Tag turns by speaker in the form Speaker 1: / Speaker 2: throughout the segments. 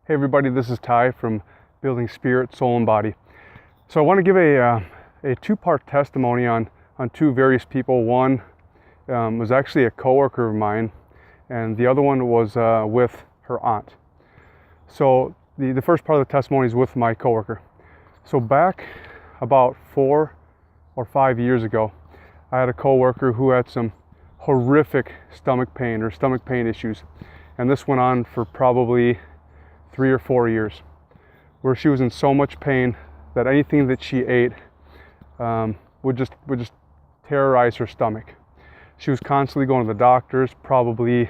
Speaker 1: Hey everybody, this is Ty from Building Spirit, Soul, and Body. So I want to give a two-part testimony on two various people. One was actually a coworker of mine, and the other one was with her aunt. So the first part of the testimony is with my coworker. So back about 4 or 5 years ago, I had a coworker who had some horrific stomach pain issues, and this went on for probably 3 or 4 years, where she was in so much pain that anything that she ate would just terrorize her stomach. She was constantly going to the doctors, probably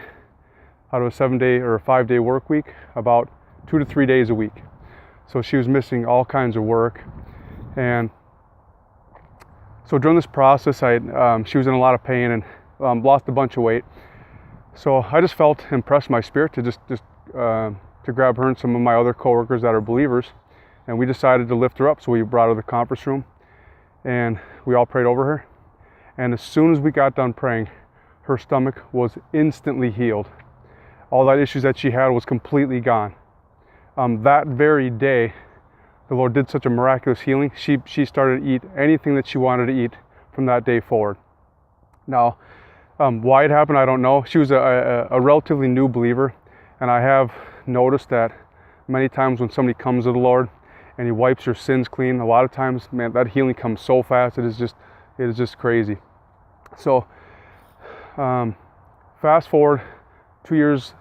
Speaker 1: out of a 7-day or a 5-day work week, about 2 to 3 days a week. So she was missing all kinds of work. And so during this process, she was in a lot of pain and lost a bunch of weight. So I just felt impressed in my spirit to just to grab her and some of my other coworkers that are believers, and we decided to lift her up. So we brought her to the conference room and we all prayed over her, and as soon as we got done praying, her stomach was instantly healed. All that issues that she had was completely gone. That very day, the Lord did such a miraculous healing. She started to eat anything that she wanted to eat from that day forward. Now, why it happened, I don't know. She was a relatively new believer, and I have noticed that many times when somebody comes to the Lord and He wipes your sins clean, a lot of times, man, that healing comes so fast. It is just crazy. So fast forward 2 years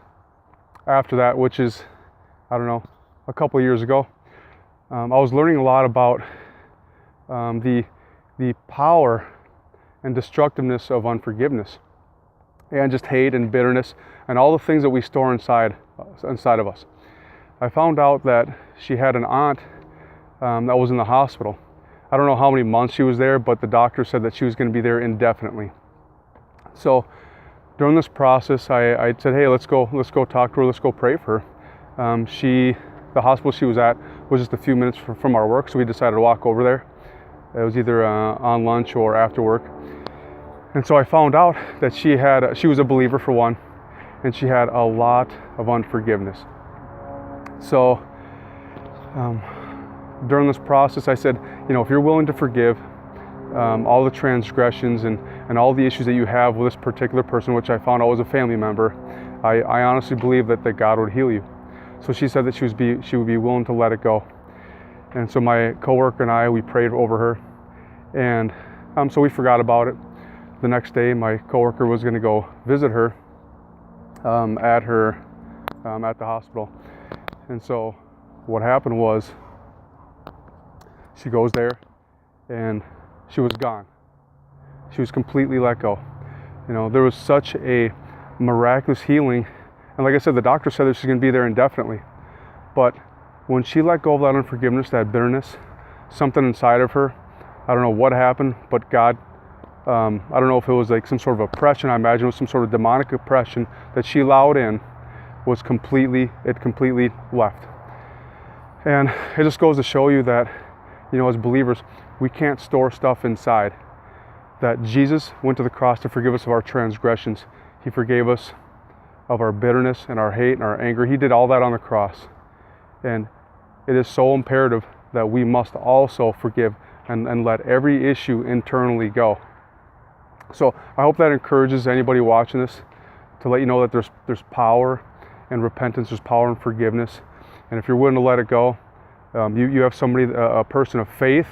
Speaker 1: after that, which is, I don't know, a couple of years ago, I was learning a lot about the power and destructiveness of unforgiveness, and just hate and bitterness and all the things that we store inside of us. I found out that she had an aunt that was in the hospital. I don't know how many months she was there, but the doctor said that she was going to be there indefinitely. So during this process, I said, hey, let's go talk to her, let's go pray for her. The hospital she was at was just a few minutes from our work, so we decided to walk over there. It was either on lunch or after work. And so I found out that she was a believer, for one, and she had a lot of unforgiveness. So during this process, I said, if you're willing to forgive all the transgressions and all the issues that you have with this particular person, which I found out was a family member, I honestly believe that God would heal you. So she said that she would be willing to let it go. And so my coworker and I, we prayed over her, and so we forgot about it. The next day, my coworker was going to go visit her at the hospital. And so what happened was, she goes there and she was gone. She was completely let go. There was such a miraculous healing. And like I said, the doctor said that she's going to be there indefinitely. But when she let go of that unforgiveness, that bitterness, something inside of her, I don't know what happened, but God, I don't know if it was like some sort of oppression. I imagine it was some sort of demonic oppression that she allowed in, it completely left. And it just goes to show you that, as believers, we can't store stuff inside. That Jesus went to the cross to forgive us of our transgressions. He forgave us of our bitterness and our hate and our anger. He did all that on the cross. And it is so imperative that we must also forgive and let every issue internally go. So I hope that encourages anybody watching this to let you know that there's power in repentance, there's power in forgiveness. And if you're willing to let it go, you have somebody, a person of faith,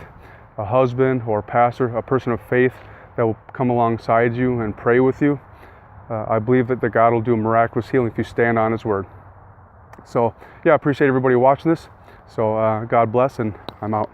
Speaker 1: a husband or a pastor, a person of faith that will come alongside you and pray with you. I believe that God will do a miraculous healing if you stand on His word. So yeah, I appreciate everybody watching this. So God bless, and I'm out.